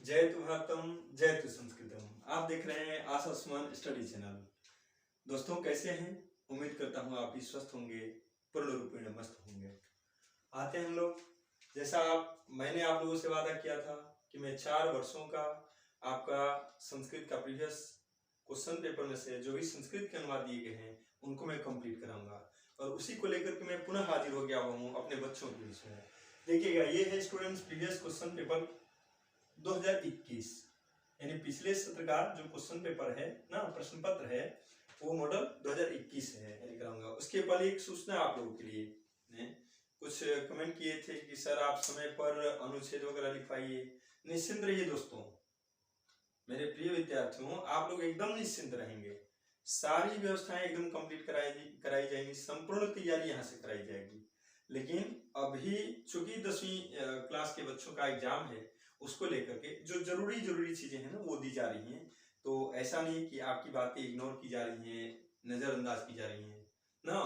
जयतु भारतम जयतु संस्कृतम। आप देख रहे हैं आशा सुमन स्टडी चैनल। दोस्तों कैसे हैं? उम्मीद करता हूँ आप भी स्वस्थ होंगे, पूर्ण रूपेण मस्त होंगे। आते हैं हम लोग, जैसा मैंने आप लोगों से वादा किया था कि मैं 4 वर्षों का आपका संस्कृत का प्रीवियस क्वेश्चन पेपर में से जो भी संस्कृत के अनुवाद दिए गए हैं उनको मैं कंप्लीट कराऊंगा, और उसी को लेकर के मैं पुनः हाजिर हो गया हूँ अपने बच्चों के बीच में। देखिएगा, ये है स्टूडेंट्स प्रीवियस क्वेश्चन पेपर 2021, यानी पिछले सत्र का जो क्वेश्चन पेपर है ना, प्रश्न पत्र है, वो मॉडल 2021 है यानी कराऊंगा। उसके पहले एक सूचना आप लोगों के लिए, ने कुछ कमेंट किए थे कि सर आप समय पर अनुच्छेद वगैरह लिखवाइए। निश्चिंत रहिए दोस्तों, मेरे प्रिय विद्यार्थियों, आप लोग एकदम निश्चिंत रहेंगे। सारी व्यवस्थाएं एकदम कंप्लीट कराई जाएंगी, संपूर्ण तैयारी यहाँ से कराई जाएगी। लेकिन अभी चूंकि 10वीं क्लास के बच्चों का एग्जाम है, उसको लेकर के जो जरूरी चीजें हैं ना वो दी जा रही हैं। तो ऐसा नहीं कि आपकी बातें इग्नोर की जा रही हैं, नजरअंदाज की जा रही हैं ना।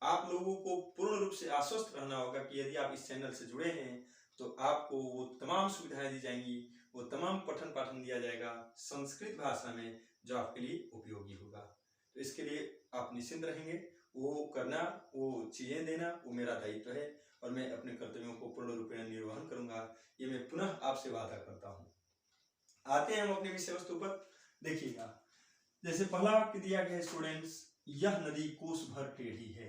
आप लोगों को पूर्ण रूप से आश्वस्त रहना होगा कि यदि आप इस चैनल से जुड़े हैं तो आपको वो तमाम सुविधाएं दी जाएंगी, वो तमाम पठन पाठन दिया जाएगा संस्कृत भाषा में जो आपके लिए उपयोगी होगा। तो इसके लिए आप निश्चिंत रहेंगे, वो करना, वो चीजें देना वो मेरा दायित्व है, और मैं अपने कर्तव्यों को पूर्ण रूपेण निर्वहन करूंगा, ये मैं पुनः आपसे वादा करता हूँ। आते हैं हम अपने विषय वस्तु पर। देखिएगा, जैसे पहला वाक्य दिया गया है स्टूडेंट्स, यह नदी कोस भर टेढ़ी है।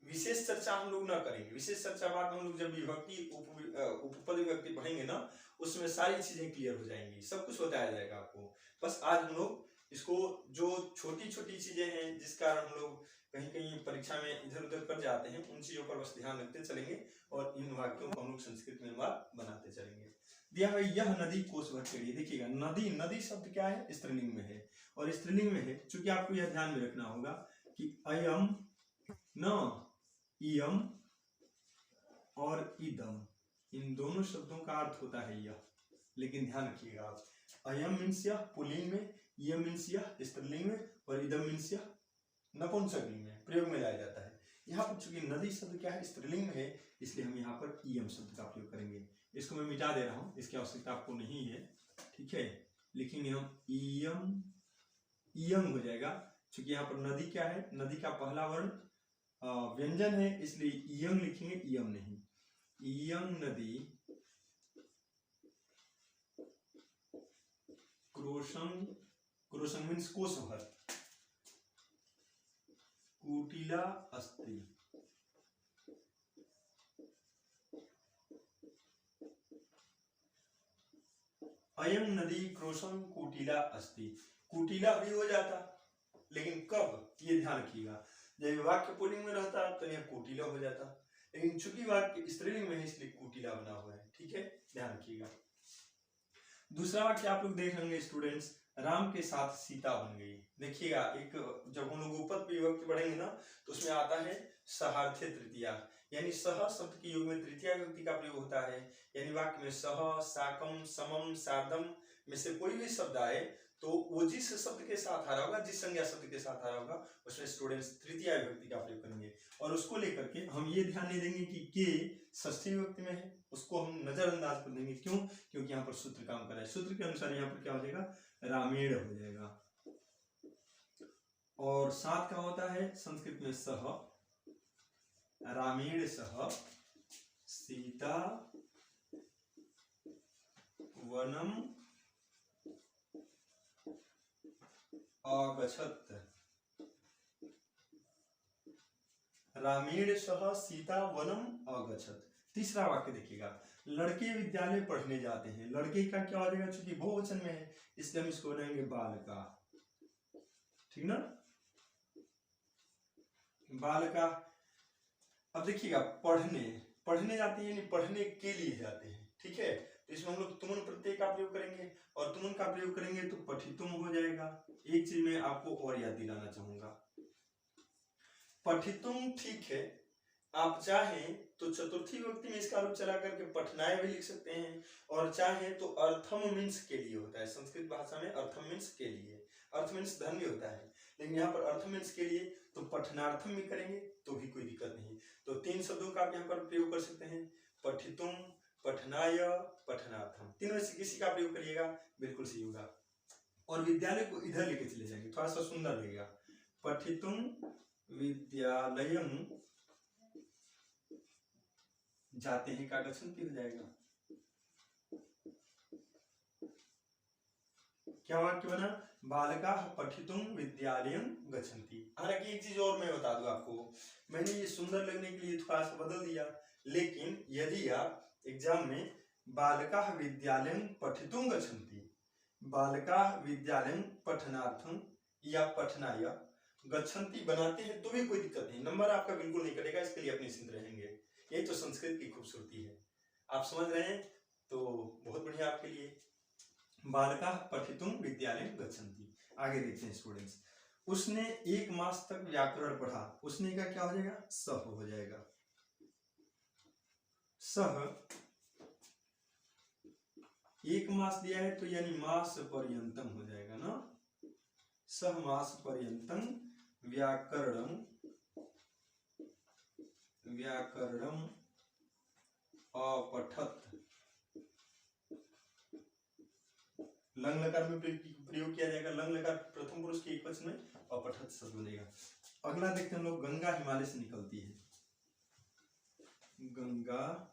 विशेष चर्चा हम लोग ना करेंगे, विशेष चर्चा बाद में हम लोग जब विभक्ति उपपद विभक्ति पढ़ेंगे ना, उसमें सारी चीजें क्लियर हो जाएंगी, सब कुछ बताया जाएगा आपको। बस आज हम लोग इसको, जो छोटी छोटी चीजें हैं जिस कारण हम लोग कहीं कहीं परीक्षा में इधर उधर कर जाते हैं, उन चीजों पर बस ध्यान रखते चलेंगे, और इन वाक्यों को हम लोग संस्कृत में अनुवाद बनाते चलेंगे। दिया है यह नदी कोस भर टेढ़ी। देखिएगा, नदी, नदी शब्द क्या है? स्त्रीलिंग में है, और स्त्रीलिंग में है चूंकि आपको यह ध्यान में रखना होगा कि अयम न, इयम और इदम, इन दोनों शब्दों का अर्थ होता है यह। लेकिन ध्यान रखिएगा आप, अयम मीन्स यह पुल्लिंग में, यह मीन्स यह स्त्रीलिंग में, और इदम मीन्स यह नपुंसकलिंग में प्रयोग में लाया जाता है। यहाँ पर चूंकि नदी शब्द क्या है? स्त्रीलिंग में है, इसलिए हम यहाँ पर इयम शब्द का प्रयोग करेंगे। इसको मैं मिटा दे रहा हूँ, इसकी आवश्यकता आपको नहीं है, ठीक है। लिखेंगे हम इयम, इयम हो जाएगा। चूंकि यहाँ पर नदी क्या है? नदी का पहला वर्ण व्यंजन है, इसलिए इयम लिखेंगे, इयम नहीं। इयम नदी क्रोशम, क्रोशम मीन्स कोस भर, कुटिला अस्ति। अयम नदी क्रोशम कुटिला अस्ति। कुटिला भी हो जाता, लेकिन कब, ये ध्यान रखिएगा, जब वाक्य पुल्लिंग में रहता तो यह कुटिला हो जाता, लेकिन चूंकि वाक्य स्त्रीलिंग में है इसलिए कुटिला बना हुआ है, ठीक है, ध्यान रखिएगा। दूसरा वाक्य आप लोग देख लेंगे स्टूडेंट्स, राम के साथ सीता बन गई। देखिएगा, एक जब हम लोग उपपद विभक्ति पढ़ेंगे ना, तो उसमें आता है सहार्थे तृतीया, यानी सह शब्द के योग में तृतीया विभक्ति का प्रयोग होता है। यानी वाक्य में सह, साकम, समम, सार्धम में से कोई भी शब्द आए तो वो जिस शब्द के साथ आ रहा होगा, जिस संज्ञा शब्द के साथ आ रहा होगा, उसमें स्टूडेंट्स तृतीया विभक्ति का प्रयोग करेंगे। और उसको लेकर के हम ये ध्यान नहीं देंगे कि के षष्ठी विभक्ति में है, उसको हम नजरअंदाज कर देंगे। क्यों? क्योंकि यहाँ पर सूत्र काम कर रहा है। सूत्र के अनुसार यहाँ पर क्या हो जाएगा? रामेण हो जाएगा। और साथ का होता है संस्कृत में सह, रामेण सह सीता वनम अगछत। रामेण सह सीता वनम अगछत। तीसरा वाक्य देखिएगा, लड़के विद्यालय पढ़ने जाते हैं। लड़के का क्या हो जाएगा? चूंकि बहुवचन में है इसलिए हम इसको बनाएंगे बालका, ठीक ना, बालका। अब देखिएगा, पढ़ने, पढ़ने जाते हैं यानी पढ़ने के लिए जाते हैं, ठीक है। तो इसमें हम लोग तुमन प्रत्यय का प्रयोग करेंगे, और तुमन का प्रयोग करेंगे तो पठितुम हो जाएगा। एक चीज मैं आपको और याद दिलाना चाहूंगा, पठितुम ठीक है, आप चाहें तो चतुर्थी विभक्ति में इसका रूप चला करके पठनाय भी लिख सकते हैं, और चाहें तो अर्थम मीन्स के लिए होता है। संस्कृत भाषा में अर्थम मीन्स के लिए, अर्थ मीन्स धन भी होता है, लेकिन यहाँ पर अर्थम मीन्स के लिए, तो पठनार्थम भी करेंगे तो भी कोई दिक्कत नहीं। तो 3 शब्दों का आप यहाँ पर प्रयोग कर सकते हैं, पठितुम, पठनाय पठनार्थम, तीनों में से किसी का प्रयोग करिएगा, बिल्कुल सही होगा। और विद्यालय को इधर लेके चले जाएंगे, थोड़ा सा सुंदर लगेगा। पठितुम विद्यालयम जाते हैं का गच्छन्ति हो जाएगा। क्या वाक्य बना? बालकाः पठितुम विद्यालयम गच्छन्ति। हालांकि एक चीज और मैं बता दूं आपको, मैंने ये सुंदर लगने के लिए थोड़ा सा बदल दिया, लेकिन यदि आप एग्जाम में बालकाः विद्यालयम पठितुम गच्छन्ति, बालकाः विद्यालयम पठनार्थम या पठनाय गच्छन्ति बनाते हैं तो भी कोई दिक्कत नहीं, नंबर आपका बिल्कुल नहीं कटेगा, इसके लिए अपने निश्चिंत रहेंगे। ये तो संस्कृत की खूबसूरती है, आप समझ रहे हैं तो बहुत बढ़िया आपके लिए। बालकाः पठितुम विद्यालयम गच्छन्ति। आगे देखते हैं स्टूडेंट्स, उसने 1 मास तक व्याकरण पढ़ा, उसने का क्या हो जाएगा? सह हो जाएगा। सह 1 मास दिया है तो यानी मास पर्यंतम हो जाएगा ना। सह मास पर्यंतम व्याकरणम अपठत। लंग लकार में प्रयोग किया जाएगा, लंग लकार प्रथम पुरुष के एकवचन में, अपठत शब्द बनेगा। अगला देखते हैं हम लोग, गंगा हिमालय से निकलती है। गंगा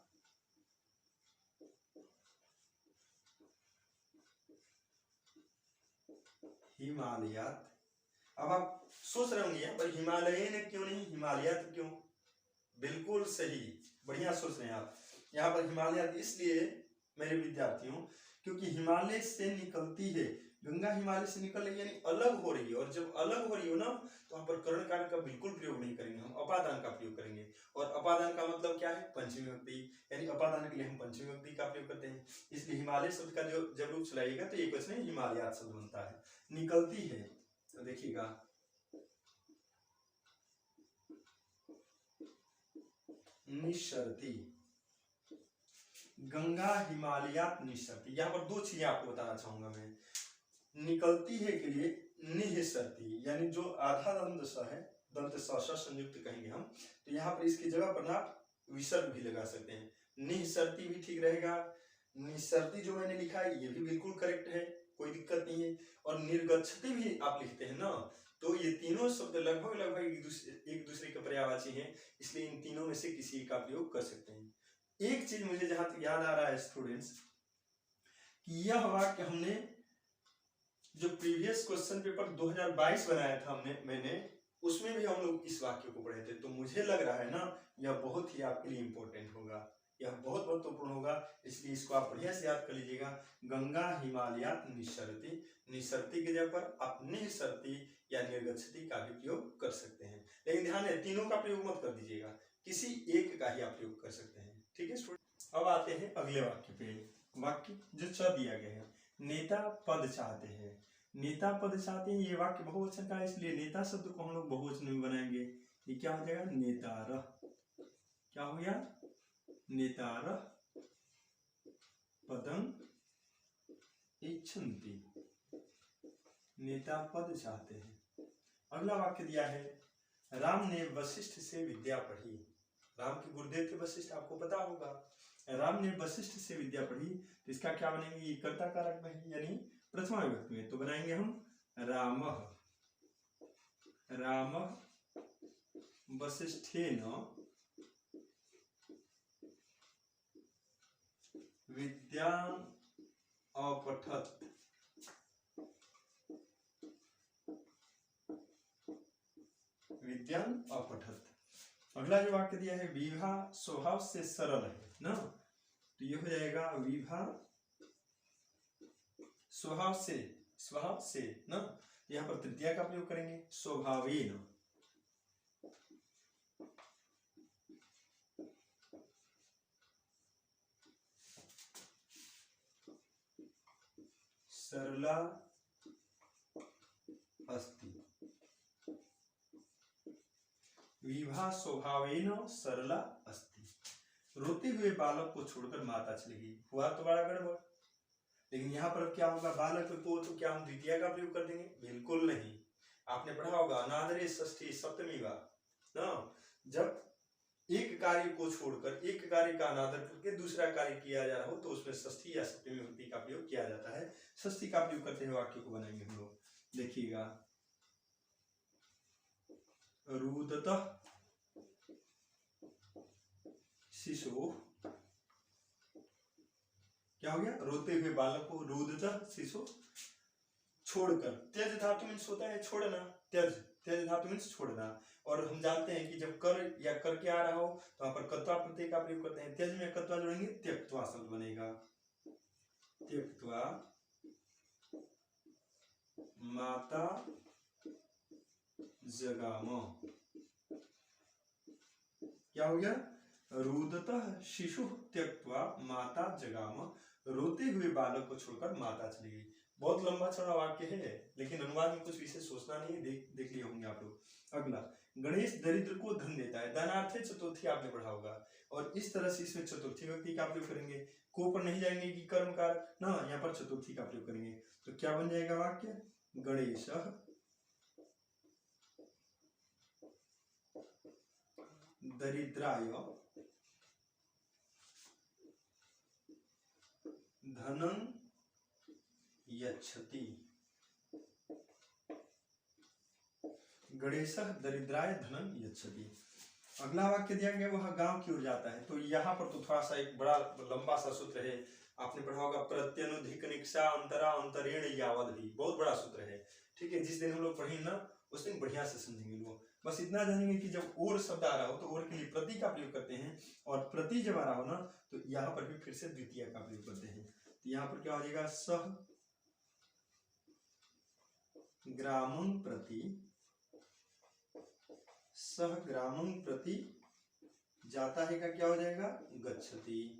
हिमालयात। अब आप सोच रहे होंगे यहाँ पर हिमालयन क्यों नहीं, हिमालयात क्यों? बिल्कुल सही, बढ़िया सोच रहे हैं आप। यहाँ पर हिमालयात इसलिए मेरे विद्यार्थियों क्योंकि हिमालय से निकलती है, गंगा हिमालय से निकल रही है यानी अलग हो रही है, और जब अलग हो रही हो ना तो वहां पर कर्णकार का बिल्कुल प्रयोग नहीं करेंगे, हम अपादान का प्रयोग करेंगे। और अपादान का मतलब क्या है? पंचमी विभक्ति, यानी अपादान के लिए हम पंचमी विभक्ति का प्रयोग करते हैं। इसलिए हिमालय शब्द का जो जब रूप चलाइएगा तो एक वचन हिमालयात शब्द बनता है। निकलती है तो देखिएगा, निस्सरती, गंगा हिमालयात निस्सरती। यहाँ पर 2 चीजें आपको बताना चाहूंगा मैं। निकलती है के लिए निःसरती, यानी जो आधा दंत स है, दंत स संयुक्त कहेंगे हम, तो यहाँ पर इसकी जगह पर ना विसर्ग भी लगा सकते हैं, निःसरती भी ठीक रहेगा। निस्सरती जो मैंने लिखा है ये भी बिल्कुल करेक्ट है, कोई दिक्कत नहीं है। और निर्गच्छति भी आप लिखते हैं ना, तो ये तीनों शब्द लगभग एक दूसरे के पर्यायवाची हैं, इसलिए इन तीनों में से किसी का प्रयोग कर सकते हैं। एक चीज मुझे जहां तक याद आ रहा है स्टूडेंट्स, कि यह वाक्य हमने जो प्रीवियस क्वेश्चन पेपर 2022 बनाया था मैंने उसमें भी हम लोग इस वाक्य को पढ़े थे, तो मुझे लग रहा है ना यह बहुत ही आपके लिए इंपॉर्टेंट होगा, यह बहुत महत्वपूर्ण होगा, इसलिए इसको आप बढ़िया से याद कर लीजिएगा। गंगा हिमालयात निस्सरती, निस्सरती की जगह पर आप निःसरती या निर्गच्छति का भी प्रयोग कर सकते हैं, लेकिन ध्यान है तीनों का प्रयोग मत कर दीजिएगा, किसी एक का ही आप प्रयोग कर सकते हैं। ठीक है स्टूडेंट, अब आते हैं अगले वाक्य पे। वाक्य जो च दिया गया है, नेता पद चाहते हैं, नेता पद चाहते हैं, ये वाक्य बहुवचन का है, इसलिए नेता शब्द को हम लोग बहुवचन में बनाएंगे। ये क्या हो जाएगा? नेतारः। क्या हो गया? नेतारः पदं इच्छन्ति, नेता पद चाहते हैं। अगला वाक्य दिया है, राम ने वशिष्ठ से विद्या पढ़ी। राम के गुरुदेव थे वशिष्ठ, आपको पता होगा। राम ने वशिष्ठ से विद्या पढ़ी, तो इसका क्या बनेंगे? ये कर्ता कारक में है, यानी प्रथमा विभक्ति में, तो बनाएंगे हम रामः। रामः वशिष्ठेन विद्यां अपठत्। विद्यां अपठत्। अगला जो वाक्य दिया है, विभा स्वभाव से सरल है ना, तो ये हो जाएगा विभा स्वभाव से ना, यहाँ पर तृतीया का प्रयोग करेंगे, स्वभावेन। सरला अस्ति, विभा स्वभावेन सरला अस्ति। रोते हुए बालक को छोड़कर माता चली गई, हुआ तो बड़ा गड़बड़, लेकिन यहाँ पर क्या होगा? बालक को तो क्या हम द्वितीय का प्रयोग कर देंगे? बिल्कुल नहीं। आपने पढ़ा होगा अनादरे षष्ठी सप्तमी वा ना, जब एक कार्य को छोड़कर एक कार्य का अनादर करके दूसरा कार्य किया जा रहा हो तो उसमें षष्ठी या सप्तमी विभक्ति का प्रयोग किया जाता है। षष्ठी का प्रयोग करते हुए वाक्य को बनाएंगे हम लोग। देखिएगा, रुदतः शिशु, क्या हो गया, रोते हुए बालक को रुदतः शिशु छोड़कर, त्यज धातु मीन्स होता है छोड़ना, त्यज त्यज धातु मीन्स छोड़ना। और हम जानते हैं कि जब कर या करके आ रहा हो तो वहां पर कत्वा प्रत्यय का प्रयोग करते हैं। त्यज में कत्वा जोड़ेंगे, त्यक्त्वा शब्द बनेगा, त्यक्त्वा माता जगाम, क्या हो गया, रुदतः शिशु त्यक्त्वा माता जगाम, रोते हुए बालक को छोड़कर माता चली गई। बहुत लंबा चौड़ा वाक्य है, लेकिन अनुवाद में कुछ विशेष सोचना नहीं है, देख लिए होंगे आप लोग। अगला, गणेश दरिद्र को धन देता है, दानार्थ है, चतुर्थी आपने पढ़ा होगा। और इस तरह से इसमें चतुर्थी व्यक्ति का प्रयोग करेंगे, को पर नहीं जाएंगे कि कर्म का ना, यहाँ पर चतुर्थी का प्रयोग करेंगे। तो क्या बन जाएगा वाक्य, गणेश दरिद्राय धनं यच्छति, गणेशः दरिद्राय धनं यच्छति। अगला वाक्य दिया गया वह गांव की ओर जाता है। तो यहाँ पर तो थोड़ा सा एक बड़ा लंबा सा सूत्र है, आपने पढ़ा होगा, प्रत्यनुधिक निक्षा अंतरा अंतरेण यावद भी, बहुत बड़ा सूत्र है। ठीक है, जिस दिन हम लोग पढ़ेंगे ना उस दिन बढ़िया से समझेंगे लोग। बस इतना जानेंगे कि जब और शब्द आ रहा हो तो और के लिए प्रति का प्रयोग करते हैं, और प्रति जब आ रहा हो ना तो यहाँ पर भी फिर से द्वितीय का प्रयोग करते हैं। तो यहाँ पर क्या हो जाएगा, सह ग्रामं प्रति, सह ग्रामं प्रति जाता है का क्या हो जाएगा, गच्छति,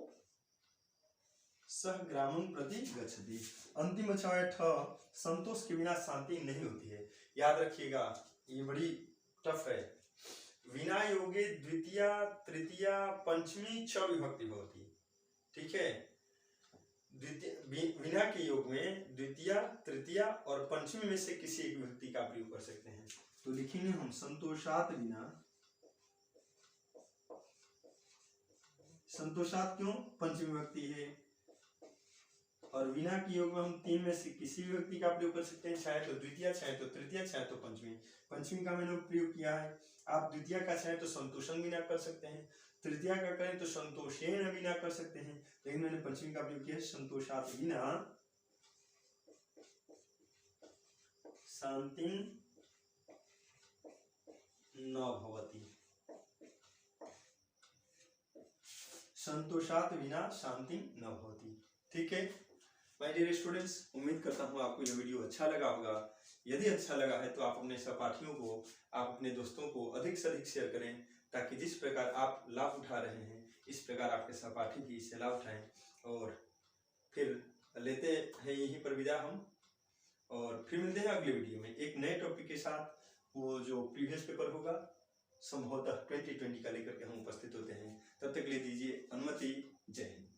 सह ग्रामं प्रति गच्छति। अंतिम बचा है ठ, संतोष के बिना शांति नहीं होती है। याद रखिएगा, ये बड़ी टफ है। विना योगे द्वितीय तृतीय पंचमी च विभक्ति होती, ठीक है। विना के योग में द्वितीय तृतीय और पंचमी में से किसी एक विभक्ति का प्रयोग कर सकते हैं। तो लिखेंगे हम संतोषात विना, संतोषात क्यों, पंचमी विभक्ति है, और विना के योग में हम तीन में से किसी भी व्यक्ति का प्रयोग कर सकते हैं, चाहे तो द्वितीय, चाहे तो तृतीय, चाहे तो पंचमी। पंचमी का मैंने प्रयोग किया है, आप द्वितीय का चाहे तो संतोषन बिना कर सकते हैं, तृतीय का करें तो संतोषेण बिना कर सकते हैं, लेकिन मैंने पंचमी का प्रयोग किया है, संतोषात बिना शांति न भवति, संतोषात बिना शांति न भवति। ठीक है माय डियर स्टूडेंट्स, उम्मीद करता हूँ आपको यह वीडियो अच्छा लगा होगा। यदि अच्छा लगा है तो आप अपने सहपाठियों को, आप अपने दोस्तों को अधिक से अधिक शेयर करें, ताकि जिस प्रकार आप लाभ उठा रहे हैं इस प्रकार आपके सहपाठी भी इससे लाभ उठाएं। और फिर लेते हैं यहीं पर विदा हम, और फिर मिलते हैं अगले वीडियो में एक नए टॉपिक के साथ। वो जो प्रीवियस पेपर होगा संभवतः 2020 का लेकर के हम उपस्थित होते हैं। तब तक ले दीजिए अनुमति। जय हिंद।